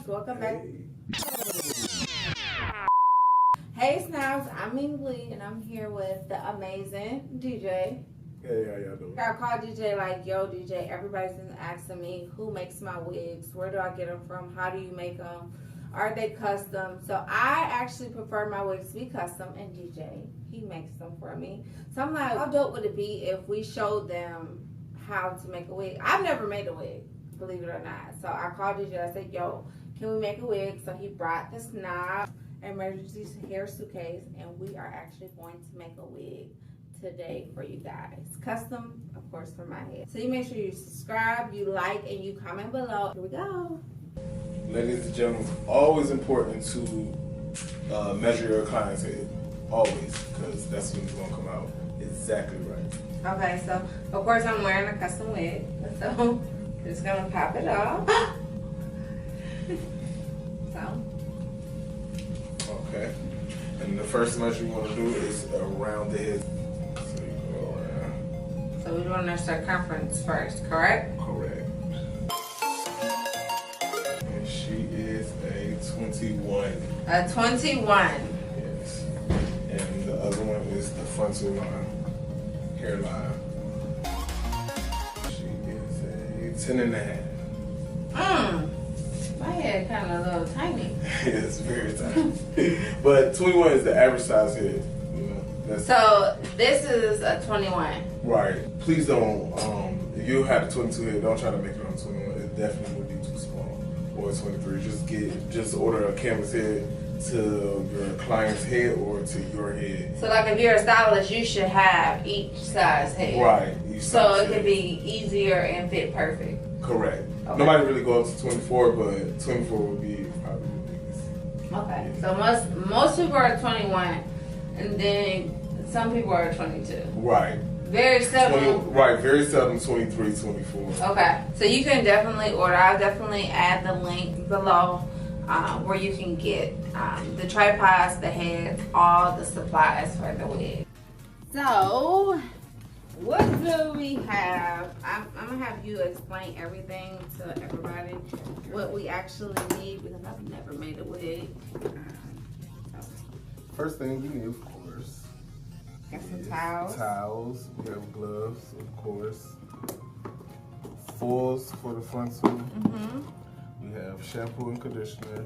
welcome back. Hey Snobs, I'm Ming Lee and I'm here with the amazing DJ. Hey, how y'all doing? I called DJ like, yo DJ, everybody's been asking me who makes my wigs, where do I get them from, how do you make them, are they custom? So I actually prefer my wigs to be custom, and DJ, he makes them for me. So I'm like, how dope would it be if we showed them how to make a wig? I've never made a wig, believe it or not. So I called DJ, I said, yo, can we make a wig? So he brought the Snob emergency hair suitcase, and we are actually going to make a wig today for you guys. Custom, of course, for my head. So you make sure you subscribe, you like, and you comment below. Here we go. Ladies and gentlemen, it's always important to measure your client's head. Always, because that's when it's going to come out exactly right. Okay, so of course I'm wearing a custom wig. So just gonna pop it off. So. Okay. And the first measure you want to do is around the head. So you go around. So we're doing our circumference first, correct? Correct. And she is a 21. A 21. Yes. And the other one is the frontal line, hairline. She is a 10 and a half. My head kind of a little tiny. It's very tiny. But 21 is the average size head. You know, that's So this is a 21. right. Please don't, if you have a 22 head, don't try to make it on 21. It definitely would be too small. Or 23. Just order a canvas head to your client's head or to your head. So like if you're a stylist, you should have each size head. Right. So it could be easier and fit perfect. Correct. Okay. Nobody really go up to 24, but 24 would be probably the biggest. Okay. So most people are 21, and then some people are 22. Right. Very seldom. Right. Very seldom 23, 24. Okay. So you can definitely order. I'll definitely add the link below where you can get the tripods, the heads, all the supplies for the wig. So what do we have? I'm gonna have you explain everything to everybody, what we actually need, because I've never made a wig. First thing you need, of course, Got some towels. Towels. We have gloves, of course. Foils for the frontal. We have shampoo and conditioner.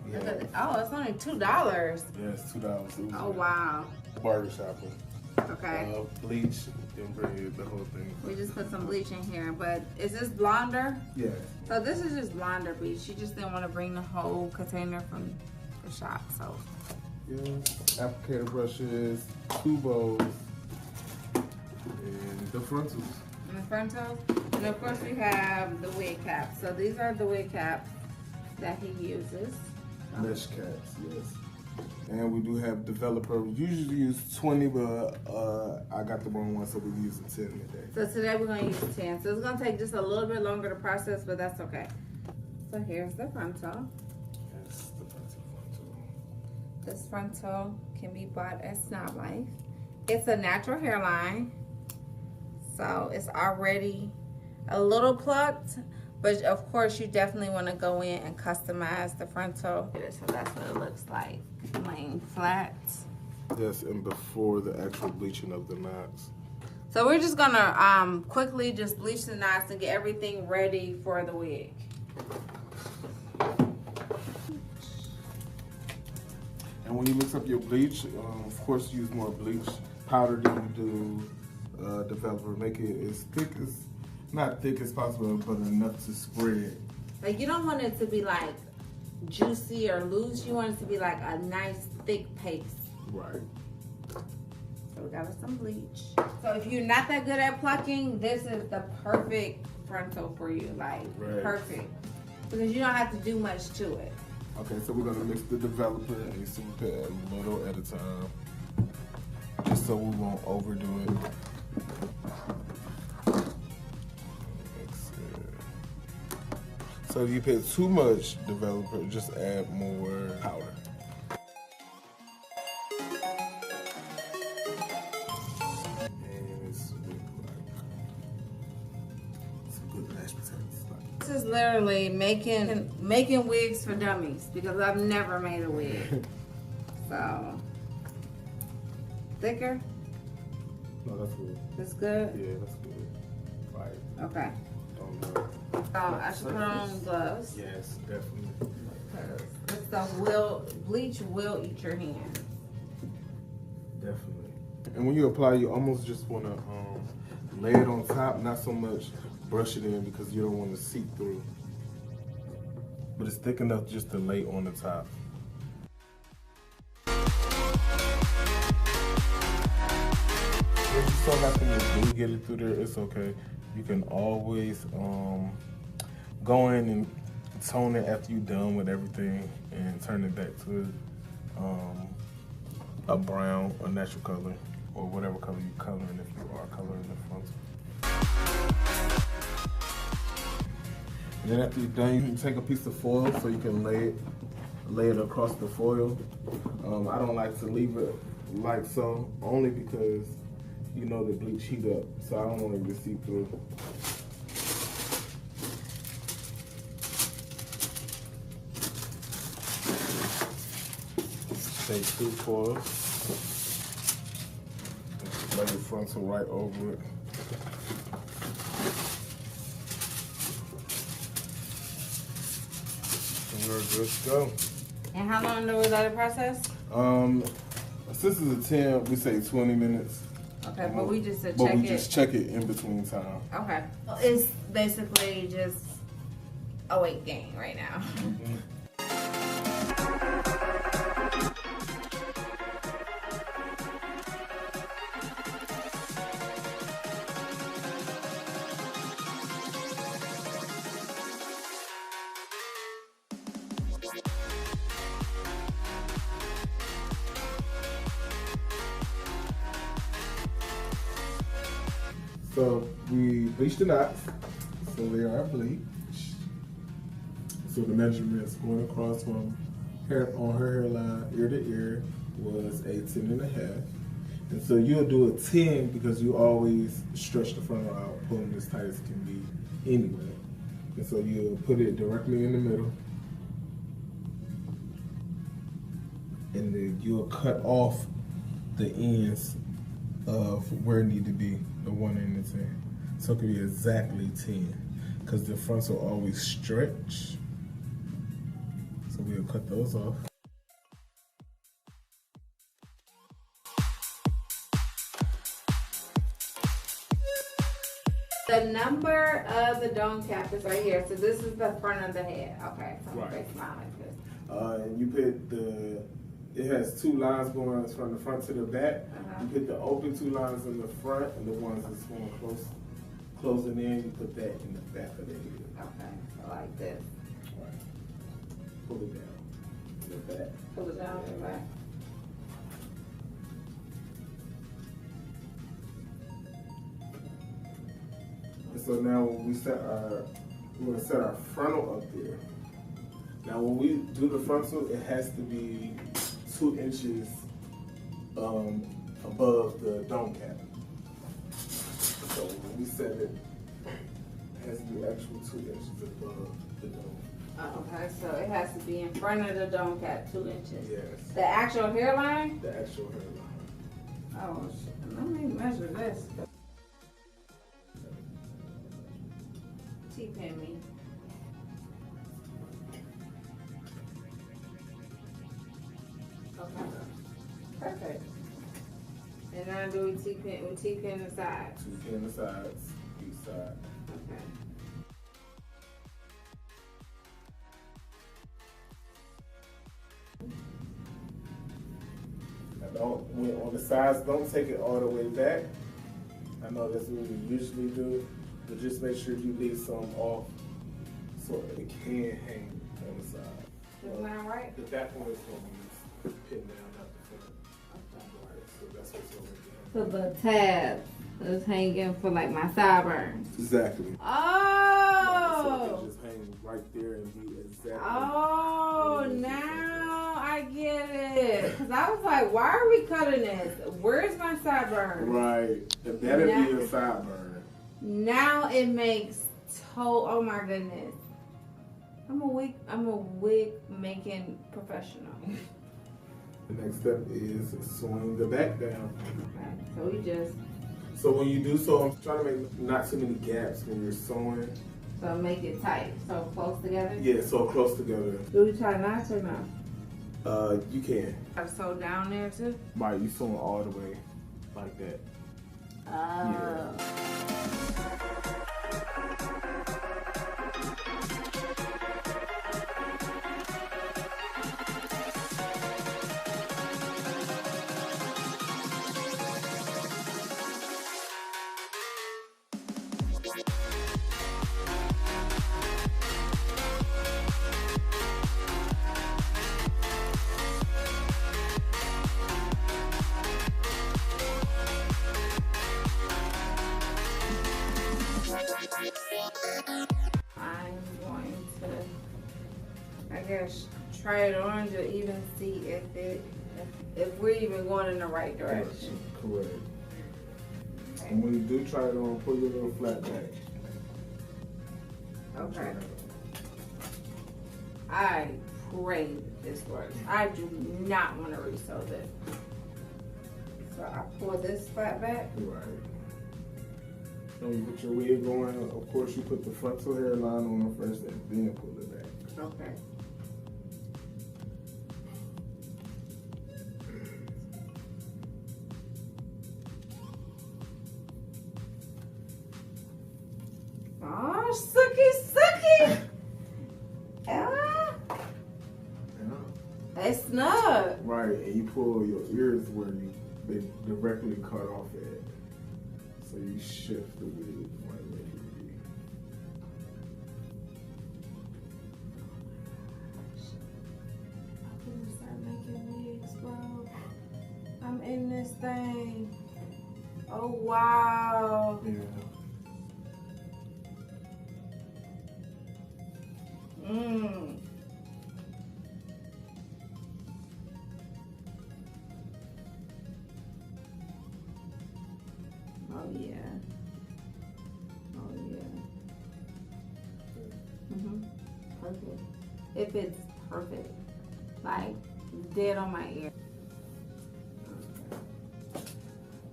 We have, Oh, it's only $2. yes, $2. Oh wow. Barber shopper. Okay. Bleach and braid, the whole thing. We just put some bleach in here, but is this blonder? Yeah. So this is just blonder bleach. She just didn't want to bring the whole container from the shop, so. Yes. Applicator brushes, 2 bows, and the frontals. And the frontals. And of course we have the wig caps. So these are the wig caps that he uses. Mesh caps, yes. And we do have developer. We usually use 20, but I got the wrong one, so we're using 10 today. So today we're gonna use 10. So it's gonna take just a little bit longer to process, but that's okay. So here's the frontal. That's the frontal. This frontal can be bought at Snob Life. It's a natural hairline, so it's already a little plucked, but of course you definitely want to go in and customize the frontal. So that's what it looks like, laying flat. Yes, and before the actual bleaching of the knots. So we're just gonna quickly just bleach the knots and get everything ready for the wig. And when you mix up your bleach, of course use more bleach powder than you do developer. Make it as thick as, not thick as possible, but enough to spread. Like you don't want it to be like juicy or loose. You want it to be like a nice thick paste. Right. So we got us some bleach. So if you're not that good at plucking, this is the perfect frontal for you. Like perfect. Because you don't have to do much to it. Okay, so we're gonna mix the developer and you see we put a little at a time. Just so we won't overdo it. Mix it. So if you put too much developer, just add more powder. And it's like some good mashed potatoes. Like This is literally making wigs for dummies because I've never made a wig. So thicker. No, that's good. That's good. Yeah, that's good. Right. Okay. Don't know. So I should put on gloves. Yes, definitely. Because this stuff bleach will eat your hand. Definitely. And when you apply, you almost just want to lay it on top, not so much brush it in because you don't want to seep through. But it's thick enough just to lay on the top. If you so happen to do get it through there, it's okay. You can always go in and tone it after you're done with everything and turn it back to a brown or natural color or whatever color you're coloring if you are coloring the front. And then after you're done, you can take a piece of foil so you can lay it across the foil. I don't like to leave it like so, only because you know the bleach heat up, so I don't want it to seep through. Take 2 foils, lay the frontal right over it. And we're good to go. And how long do we let it process? Since it's a 10, we say 20 minutes. Okay, but we just check it. But we just check it in between time. Okay. It's basically just a weight gain right now. Mm-hmm. So we bleached the knots, so they are bleached. So the measurements going across from her hairline, ear to ear, was a 10.5. And so you'll do a 10 because you always stretch the frontal out, pulling as tight as it can be anyway. And so you'll put it directly in the middle. And then you'll cut off the ends of where it need to be, the 1 and the 10. So it can be exactly 10, because the fronts will always stretch. So we'll cut those off. The number of the dome cap is right here. So this is the front of the head. Okay, so I'm gonna face mine like this. And you put it has 2 lines going from the front to the back. You put the open 2 lines in the front, and the ones that's going closing in, you put that in the back of the head. Okay, so like this. Right. Pull it down in the back. Pull it down in the back. And so now when we're gonna set our frontal up there. Now when we do the frontal, it has to be 2 inches above the dome cap. So when we set it, it has to be actual 2 inches above the dome. Oh, okay, so it has to be in front of the dome cap, 2 inches. Yes. The actual hairline? The actual hairline. Oh, shit. Let me measure this. T-pin me. Okay. Perfect. And now do we T-pin the sides? 2 pin the sides, each side. Okay. On the sides, don't take it all the way back. I know that's what we usually do, but just make sure you leave some off so it can hang on the side. Isn't that right? The back one is going to be pinned down at the front. Right, so that's what's over there. So the tab is hanging for like my sideburns. Exactly. Oh! So it just hang right there and be exactly. Oh, now I get it. Because I was like, why are we cutting this? Where's my sideburn? Right. That'll be a sideburn. Now it makes Oh my goodness. I'm a wig making professional. The next step is sewing the back down. Okay, so we just. So when you do so, I'm trying to make not too many gaps when you're sewing. So make it tight, so close together? Yeah, so close together. Do we tie knots or no? You can. I sew down there too? Right, you sewing all the way like that. Yeah. I'm going to, I guess, try it on to even see if we're even going in the right direction. Correct. And when you do try it on, pull your little flat back. Okay. I pray this works. I do not want to resew this. So I pull this flat back. Right. When you put your wig on, of course you put the frontal hairline on first and then pull it back. Okay. Oh, sucky. Ah, it's snug. Right, and you pull your ears where they directly cut off at. So you shift the wig right where you be. I'm gonna start making wigs, bro. I'm in this thing. Oh wow. Yeah. Mmm. Oh yeah. Oh yeah. Perfect. If it's perfect, like dead on my ear.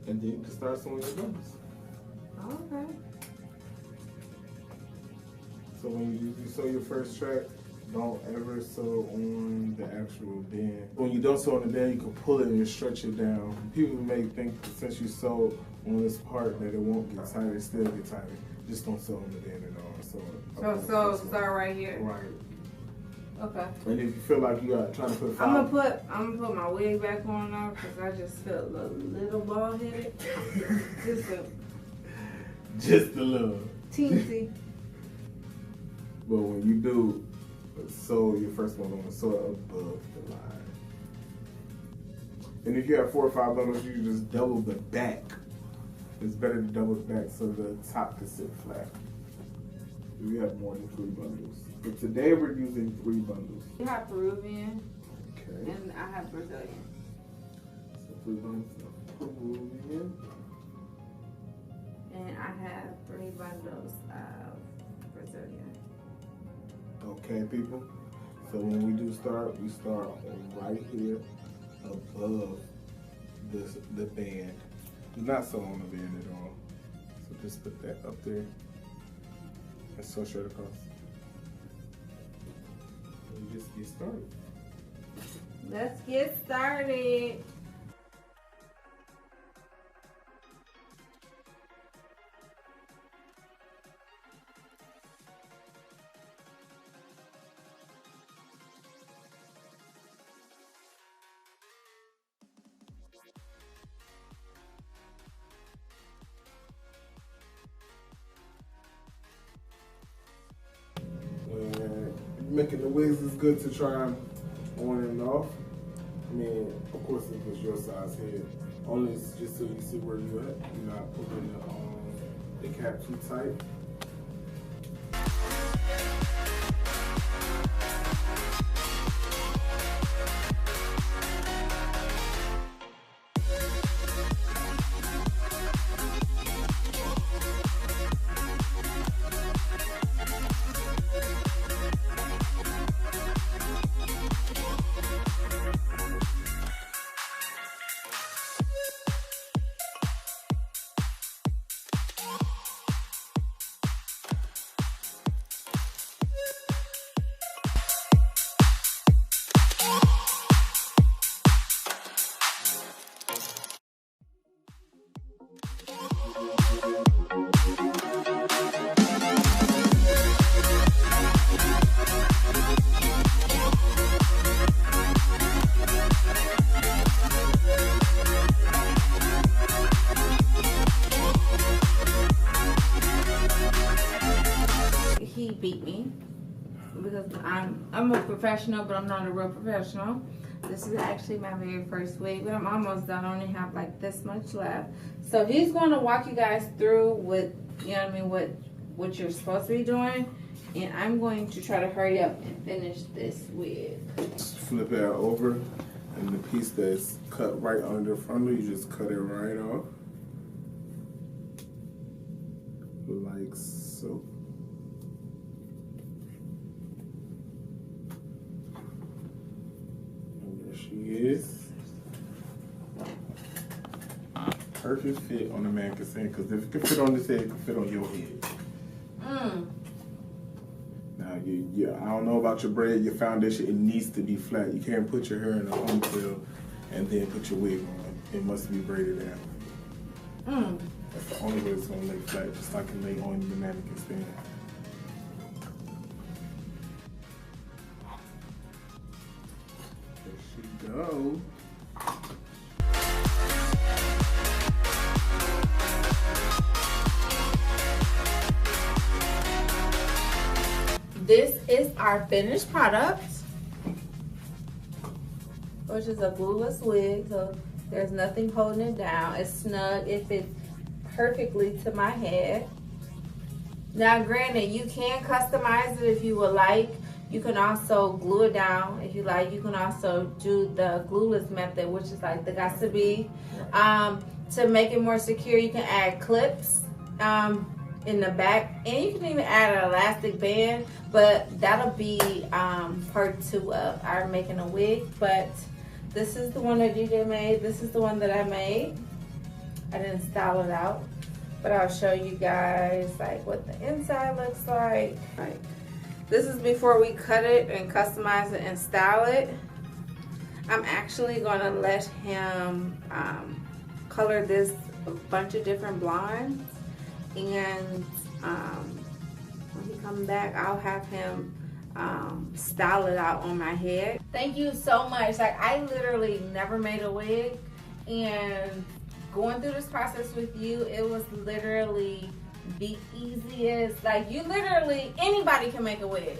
And then you can start sewing your buttons. Okay. So when you sew your first track, don't ever sew on the actual band. When you don't sew on the band, you can pull it and stretch it down. People may think that since you sew on this part that it won't get tighter, it still get tighter. Just don't sew on the band at all. So start right here. Right. Okay. And if you feel like you are trying to put I'm gonna put my wig back on now because I just felt a little bald headed. Just a little. Teensy. But when you do sew your first one on, sew it above the line. And if you have 4 or 5 bundles, you just double the back. It's better to double the back so the top can sit flat. If you have more than 3 bundles. But today we're using 3 bundles. You have Peruvian. Okay. And I have Brazilian. So 3 bundles of Peruvian. And I have 3 bundles of Brazilian. Okay, people. So when we do start, we start right here above the band. Do not sew on the band at all. So just put that up there and sew straight across. And just get started. Let's get started. Making the wigs is good to try them on and off. I mean, of course, if it's your size head, only just so you see where you're at. You're not pulling the cap too tight. because I'm a professional, but I'm not a real professional. This is actually my very first wig, but I'm almost done. I only have like this much left. So he's going to walk you guys through what, you know what I mean, what you're supposed to be doing. And I'm going to try to hurry up and finish this wig. Flip it over, and the piece that's cut right under the frontal, you just cut it right off. Like so. And there she is. Perfect fit on the mannequin's head, because if it can fit on this head, it can fit on your head. Now, I don't know about your braid, your foundation, it needs to be flat. You can't put your hair in a ponytail and then put your wig on. It must be braided down. That's the only way it's going to lay flat, just like it lay on the mannequin stand. There she goes. This is our finished product, which is a glueless wig, so there's nothing holding it down. It's snug, it fits perfectly to my head. Now granted, you can customize it if you would like. You can also glue it down if you like. You can also do the glueless method, which is like the got to be. To make it more secure, you can add clips in the back, and you can even add an elastic band, but that'll be part 2 of our making a wig. But this is the one that DJ made. This is the one that I made. I didn't style it out, but I'll show you guys like what the inside looks like. This is before we cut it and customize it and style it. I'm actually gonna let him color this a bunch of different blondes, and when he comes back, I'll have him style it out on my head. Thank you so much. Like, I literally never made a wig, and going through this process with you, it was literally the easiest. Like, you literally, anybody can make a wig.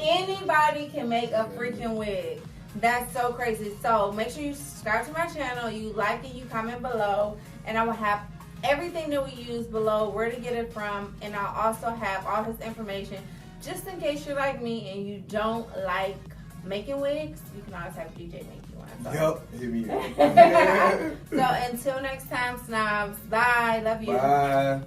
Anybody can make a freaking wig. That's so crazy. So make sure you subscribe to my channel, you like it, you comment below, and I will have everything that we use below, where to get it from, and I'll also have all his information just in case you're like me and you don't like making wigs. You can always have DJ make you one. So. Yep, hit me up. So until next time, snobs, bye, love you. Bye.